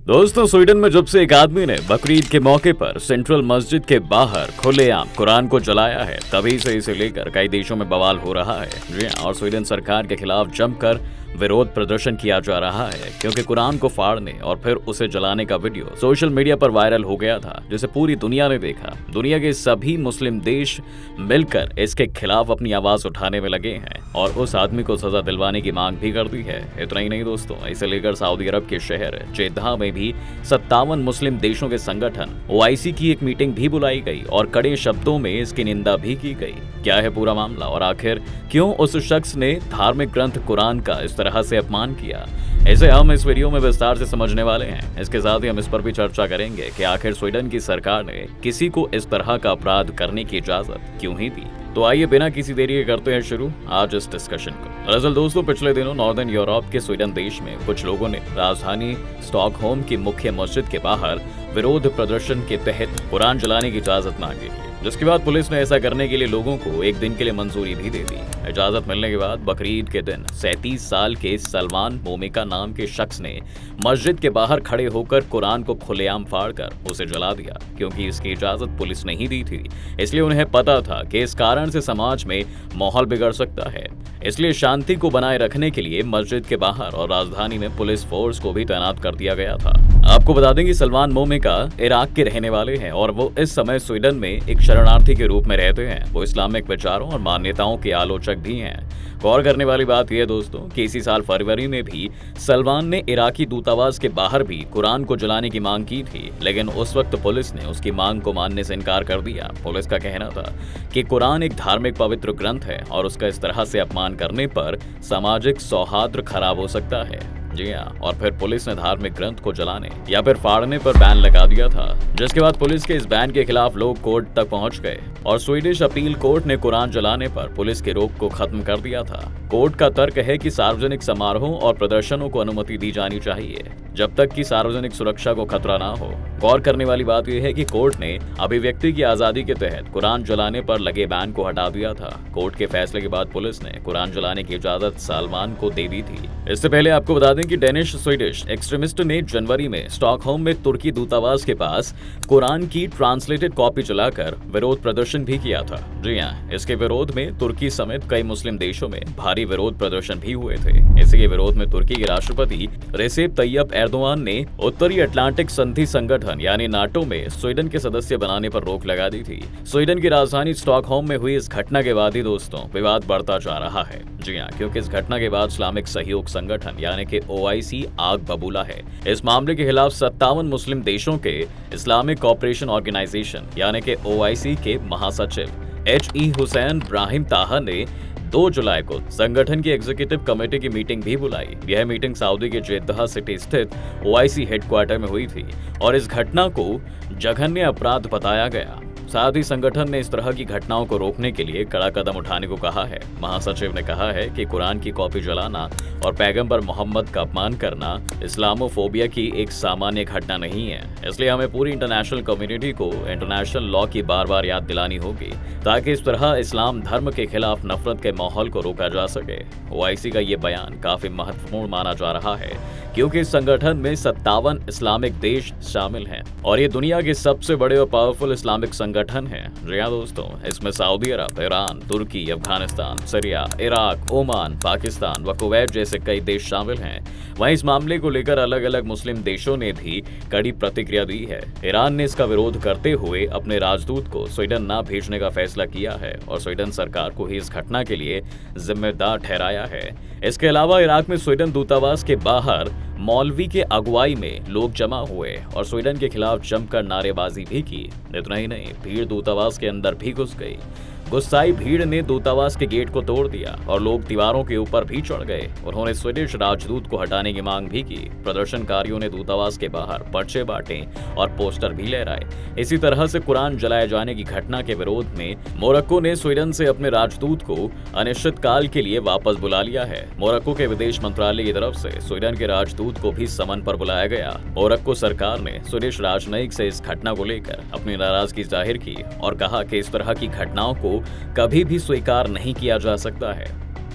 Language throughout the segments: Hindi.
दोस्तों, स्वीडन में जब से एक आदमी ने बकरीद के मौके पर सेंट्रल मस्जिद के बाहर खुलेआम कुरान को जलाया है, तभी से इसे लेकर कई देशों में बवाल हो रहा है। जी हां, और स्वीडन सरकार के खिलाफ जमकर विरोध प्रदर्शन किया जा रहा है, क्योंकि कुरान को फाड़ने और फिर उसे जलाने का वीडियो सोशल मीडिया पर वायरल हो गया था, जिसे पूरी दुनिया ने देखा। दुनिया के सभी मुस्लिम देश मिलकर इसके खिलाफ अपनी आवाज उठाने में लगे हैं और उस आदमी को सजा दिलवाने की मांग भी कर दी है। इतना ही नहीं दोस्तों, इसे लेकर सऊदी अरब के शहर जेद्दाह में भी 57 मुस्लिम देशों के संगठन OIC की एक मीटिंग भी बुलाई गई और कड़े शब्दों में इसकी निंदा भी की गई। क्या है पूरा मामला और आखिर क्यों उस शख्स ने धार्मिक ग्रंथ कुरान का इस तरह से अपमान किया, इसे हम इस वीडियो में विस्तार से समझने वाले हैं। इसके साथ ही हम इस पर भी चर्चा करेंगे कि आखिर स्वीडन की सरकार ने किसी को इस तरह का अपराध करने की इजाजत क्यों ही दी। तो आइए बिना किसी देरी के करते हैं शुरू आज इस डिस्कशन को। दरअसल दोस्तों, पिछले दिनों नॉर्दर्न यूरोप के स्वीडन देश में कुछ लोगों ने राजधानी स्टॉकहोम की मुख्य मस्जिद के बाहर विरोध प्रदर्शन के तहत कुरान जलाने की इजाजत मांगी थी, जिसके बाद पुलिस ने ऐसा करने के लिए लोगों को एक दिन के लिए मंजूरी भी दे दी। इजाजत मिलने के बाद बकरीद के दिन 37 साल के सलमान मोमिका नाम के शख्स ने मस्जिद के बाहर खड़े होकर कुरान को खुलेआम फाड़कर उसे जला दिया। क्योंकि इसकी इजाजत पुलिस ने ही दी थी, इसलिए उन्हें पता था कि इस कारण से समाज में माहौल बिगड़ सकता है। इसलिए शांति को बनाए रखने के लिए मस्जिद के बाहर और राजधानी में पुलिस फोर्स को भी तैनात कर दिया गया था। आपको बता दें कि सलमान मोमिका इराक के रहने वाले हैं और वो इस समय स्वीडन में एक शरणार्थी के रूप में रहते हैं। वो इस्लामिक विचारों और मान्यताओं के आलोचक भी हैं। गौर करने वाली बात यह दोस्तों कि इसी साल फरवरी में भी सलमान ने इराकी दूतावास के बाहर भी कुरान को जलाने की मांग की थी, लेकिन उस वक्त पुलिस ने उसकी मांग को मानने से इनकार कर दिया। पुलिस का कहना था कि कुरान एक धार्मिक पवित्र ग्रंथ है और उसका इस तरह से अपमान करने पर सामाजिक सौहार्द खराब हो सकता है। जी हाँ, और फिर पुलिस ने धार्मिक ग्रंथ को जलाने या फिर फाड़ने पर बैन लगा दिया था, जिसके बाद पुलिस के इस बैन के खिलाफ लोग कोर्ट तक पहुंच गए और स्वीडिश अपील कोर्ट ने कुरान जलाने पर पुलिस के रोक को खत्म कर दिया था। कोर्ट का तर्क है कि सार्वजनिक समारोहों और प्रदर्शनों को अनुमति दी जानी चाहिए जब तक कि सार्वजनिक सुरक्षा को खतरा ना हो। गौर करने वाली बात यह है कि कोर्ट ने अभिव्यक्ति की आजादी के तहत कुरान जलाने पर लगे बैन को हटा दिया था। कोर्ट के फैसले के बाद पुलिस ने कुरान जलाने की इजाजत सलमान को दे दी थी। इससे पहले आपको बता दें कि डेनिश स्वीडिश एक्सट्रीमिस्ट ने जनवरी में स्टॉकहोम में तुर्की दूतावास के पास कुरान की ट्रांसलेटेड कॉपी जलाकर विरोध प्रदर्शन भी किया था। जी हाँ, इसके विरोध में तुर्की समेत कई मुस्लिम देशों में भारी विरोध प्रदर्शन भी हुए थे। इसी के विरोध में तुर्की के राष्ट्रपति रेसेप तैयब एर्दोआन ने उत्तरी अटलांटिक संधि संगठन यानी नाटो में स्वीडन के सदस्य बनाने पर रोक लगा दी थी। स्वीडन की राजधानी स्टॉकहोम में हुई इस घटना के बाद ही दोस्तों विवाद बढ़ता जा रहा है। जी हाँ, क्योंकि इस घटना के बाद इस्लामिक सहयोग संगठन यानी कि OIC आग बबूला है। इस मामले के खिलाफ 57 मुस्लिम देशों के इस्लामिक कॉपरेशन ऑर्गेनाइजेशन यानी कि OIC के महासचिव HE हुसैन ब्राहिम ताहा ने 2 जुलाई को संगठन की एग्जीक्यूटिव कमेटी की मीटिंग भी बुलाई। यह मीटिंग सऊदी के जेद्दाह सिटी स्थित OIC हेडक्वार्टर में हुई थी और इस घटना को जघन्य अपराध बताया गया। साथ ही संगठन ने इस तरह की घटनाओं को रोकने के लिए कड़ा कदम उठाने को कहा है। महासचिव ने कहा है कि कुरान की कॉपी जलाना और पैगंबर मोहम्मद का अपमान करना इस्लामोफोबिया की एक सामान्य घटना नहीं है, इसलिए हमें पूरी इंटरनेशनल कम्युनिटी को इंटरनेशनल लॉ की बार बार याद दिलानी होगी ताकि इस तरह इस्लाम धर्म के खिलाफ नफरत के माहौल को रोका जा सके। OIC का ये बयान काफी महत्वपूर्ण माना जा रहा है क्योंकि इस संगठन में 57 इस्लामिक देश शामिल हैं और ये दुनिया के सबसे बड़े और पावरफुल इस्लामिक संगठन है। जी हाँ दोस्तों, इसमें Saudi Arab, Iran, Turkey, Afghanistan, Syria, Iraq, Oman, Pakistan व कुवैत जैसे कई देश शामिल हैं। वहीं इस मामले को लेकर अलग अलग मुस्लिम देशों ने भी कड़ी प्रतिक्रिया दी है। ईरान ने इसका विरोध करते हुए अपने राजदूत को स्वीडन न भेजने का फैसला किया है और स्वीडन सरकार को ही इस घटना के लिए जिम्मेदार ठहराया है। इसके अलावा इराक में स्वीडन दूतावास के बाहर मौलवी के अगुवाई में लोग जमा हुए और स्वीडन के खिलाफ जमकर नारेबाजी भी की। इतना ही नहीं, भीड़ दूतावास के अंदर भी घुस गई। गुस्साई भीड़ ने दूतावास के गेट को तोड़ दिया और लोग दीवारों के ऊपर भी चढ़ गए। उन्होंने स्वीडिश राजदूत को हटाने की मांग भी की। प्रदर्शनकारियों ने दूतावास के बाहर पर्चे बांटे और पोस्टर भी लहराए। इसी तरह से कुरान जलाए जाने की घटना के विरोध में मोरक्को ने स्वीडन से अपने राजदूत को अनिश्चितकाल के लिए वापस बुला लिया है। मोरक्को के विदेश मंत्रालय की तरफ से स्वीडन के राजदूत को भी समन पर बुलाया गया। मोरक्को सरकार ने स्वीडिश राजनयिक से इस घटना को लेकर अपनी नाराजगी जाहिर की और कहा कि इस तरह की घटनाओं को कभी भी स्वीकार नहीं किया जा सकता है।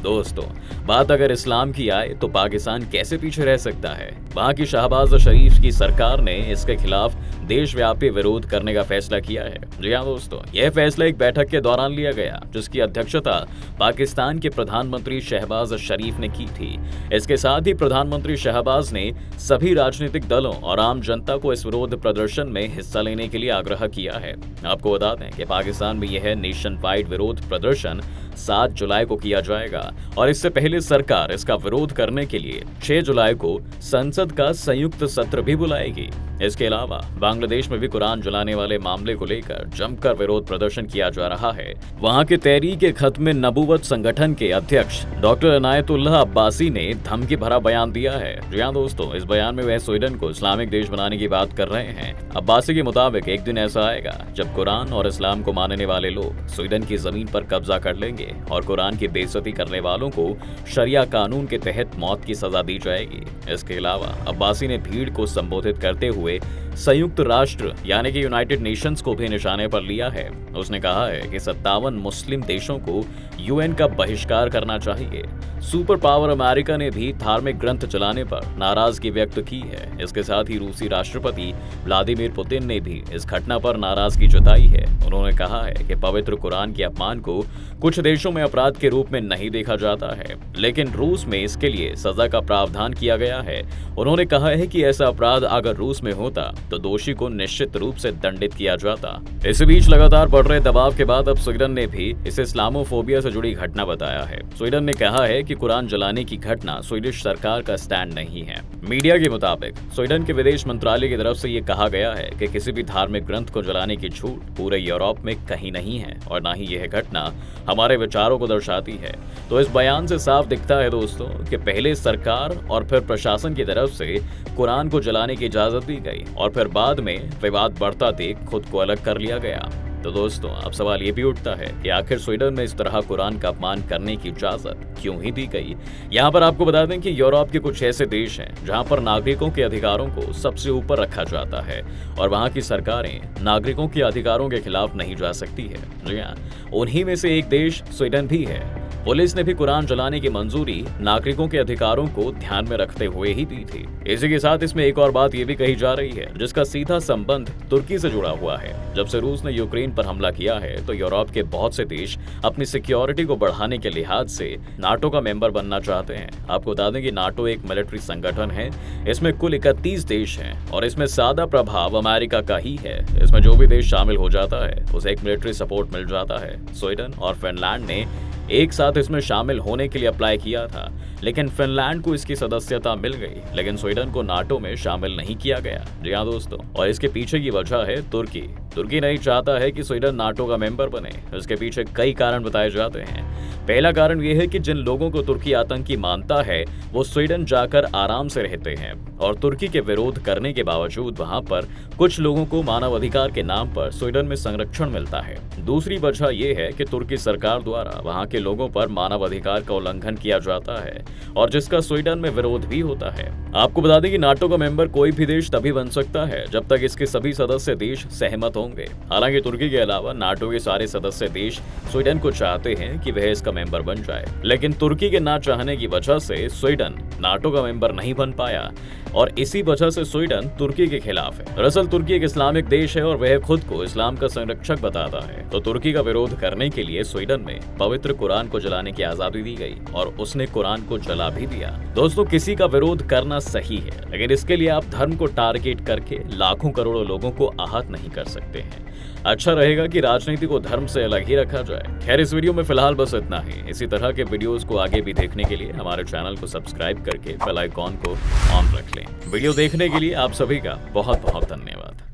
दोस्तों, बात अगर इस्लाम की आए तो पाकिस्तान कैसे पीछे रह सकता है। वहां की शहबाज शरीफ की सरकार ने इसके खिलाफ देशव्यापी विरोध करने का फैसला किया है। जी हाँ दोस्तों, यह फैसला एक बैठक के दौरान लिया गया जिसकी अध्यक्षता पाकिस्तान के प्रधानमंत्री शहबाज शरीफ ने की थी। इसके साथ ही प्रधानमंत्री शहबाज ने सभी राजनीतिक दलों और आम जनता को इस विरोध प्रदर्शन में हिस्सा लेने के लिए आग्रह किया है। आपको बता दें कि पाकिस्तान में यह नेशन वाइड विरोध प्रदर्शन 7 जुलाई को किया जाएगा और इससे पहले सरकार इसका विरोध करने के लिए 6 जुलाई को संसद का संयुक्त सत्र भी बुलाएगी। इसके अलावा बांग्लादेश में भी कुरान जलाने वाले मामले को लेकर जमकर विरोध प्रदर्शन किया जा रहा है। वहां के तहरीक खत्म नबूवत संगठन के अध्यक्ष डॉक्टर इनायतुल्लाह अब्बासी ने धमकी भरा बयान दिया है। जी हाँ दोस्तों, इस बयान में वह स्वीडन को इस्लामिक देश बनाने की बात कर रहे हैं। अब्बासी के मुताबिक एक दिन ऐसा आएगा जब कुरान और इस्लाम को मानने वाले लोग स्वीडन की जमीन पर कब्जा कर लेंगे और कुरान की बेइज्जती करने वालों को शरिया कानून के तहत मौत की सजा दी जाएगी। इसके अलावा अब्बासी ने भीड़ को संबोधित करते हुए संयुक्त राष्ट्र यानी कि यूनाइटेड नेशंस को भी निशाने पर लिया है। उसने कहा है कि 57 मुस्लिम देशों को यूएन का बहिष्कार करना चाहिए। सुपर पावर अमेरिका ने भी धार्मिक ग्रंथ जलाने पर नाराजगी व्यक्त की है। इसके साथ ही रूसी राष्ट्रपति व्लादिमीर पुतिन ने भी इस घटना पर नाराजगी जताई है। उन्होंने कहा है कि पवित्र कुरान के अपमान को कुछ देशों में अपराध के रूप में नहीं देखा जाता है, लेकिन रूस में इसके लिए सजा का प्रावधान किया गया है। उन्होंने कहा है कि ऐसा अपराध अगर रूस में होता तो दोषी को निश्चित रूप से दंडित किया जाता। इस बीच लगातार बढ़ रहे दबाव के बाद अब स्वीडन ने भी इसे इस्लामोफोबिया से जुड़ी घटना बताया है। स्वीडन ने कहा है कि कुरान जलाने की घटना स्वीडिश सरकार का स्टैंड नहीं है। मीडिया के मुताबिक स्वीडन के विदेश मंत्रालय की तरफ से ये कहा गया है कि किसी भी धार्मिक ग्रंथ को जलाने की छूट पूरे यूरोप में कहीं नहीं है और न ही यह घटना हमारे विचारों को दर्शाती है। तो इस बयान से साफ दिखता है दोस्तों कि पहले सरकार और फिर प्रशासन की तरफ से कुरान को जलाने की इजाजत दी गई और फिर बाद में विवाद बढ़ता देख खुद को अलग कर लिया गया। तो दोस्तों, अब सवाल ये भी उठता है कि आखिर स्वीडन में इस तरह कुरान का अपमान करने की इजाजत क्यों ही दी गई। यहाँ पर आपको बता दें कि यूरोप के कुछ ऐसे देश हैं जहाँ पर नागरिकों के अधिकारों को सबसे ऊपर रखा जाता है और वहाँ की सरकारें नागरिकों के अधिकारों के खिलाफ नहीं जा सकती है। जी हाँ, उन्हीं में से एक देश स्वीडन भी है। पुलिस ने भी कुरान जलाने की मंजूरी नागरिकों के अधिकारों को ध्यान में रखते हुए ही दी थी। इसी के साथ इसमें एक और बात ये भी कही जा रही है जिसका सीधा संबंध तुर्की से जुड़ा हुआ है। जब से रूस ने यूक्रेन पर हमला किया है तो यूरोप के बहुत से देश अपनी सिक्योरिटी को बढ़ाने के लिहाज से नाटो का मेंबर बनना चाहते हैं। आपको बता दें कि नाटो एक मिलिट्री संगठन है। इसमें कुल 31 देश हैं और इसमें ज्यादा प्रभाव अमेरिका का ही है। इसमें जो भी देश शामिल हो जाता है उसे एक मिलिट्री सपोर्ट मिल जाता है। स्वीडन और फिनलैंड ने एक साथ इसमें शामिल होने के लिए अप्लाई किया था, लेकिन फिनलैंड को इसकी सदस्यता मिल गई, लेकिन स्वीडन को नाटो में शामिल नहीं किया गया। जी हाँ दोस्तों, और इसके पीछे की वजह है तुर्की। तुर्की नहीं चाहता है कि स्वीडन नाटो का मेंबर बने। इसके पीछे कई कारण बताए जाते हैं। पहला कारण यह है कि जिन लोगों को तुर्की आतंकी मानता है वो स्वीडन जाकर आराम से रहते हैं और तुर्की के विरोध करने के बावजूद वहां पर कुछ लोगों को मानवाधिकार के नाम पर स्वीडन में संरक्षण मिलता है। दूसरी वजह यह है कि तुर्की सरकार द्वारा वहां के लोगों पर मानवाधिकार का उल्लंघन किया जाता है और जिसका स्वीडन में विरोध भी होता है। आपको बता दें कि नाटो का मेंबर कोई भी देश तभी बन सकता है जब तक इसके सभी सदस्य देश सहमत होंगे। हालांकि तुर्की के अलावा नाटो के सारे सदस्य देश स्वीडन को चाहते हैं कि वह इसका मेंबर बन जाए, लेकिन तुर्की के ना चाहने की वजह से स्वीडन नाटो का मेंबर नहीं बन पाया और इसी वजह से स्वीडन तुर्की के खिलाफ है। दरअसल तुर्की एक इस्लामिक देश है और वह खुद को इस्लाम का संरक्षक बताता है, तो तुर्की का विरोध करने के लिए स्वीडन में पवित्र कुरान को जलाने की आजादी दी गई और उसने कुरान को जला भी दिया। दोस्तों, किसी का विरोध करना सही है, लेकिन इसके लिए आप धर्म को टारगेट करके लाखों करोड़ों लोगों को आहत नहीं कर सकते हैं। अच्छा रहेगा कि राजनीति को धर्म से अलग ही रखा जाए। खैर, इस वीडियो में फिलहाल बस इतना ही। इसी तरह के वीडियोस को आगे भी देखने के लिए हमारे चैनल को सब्सक्राइब करके बेल आइकॉन को ऑन रख लें। वीडियो देखने के लिए आप सभी का बहुत बहुत धन्यवाद।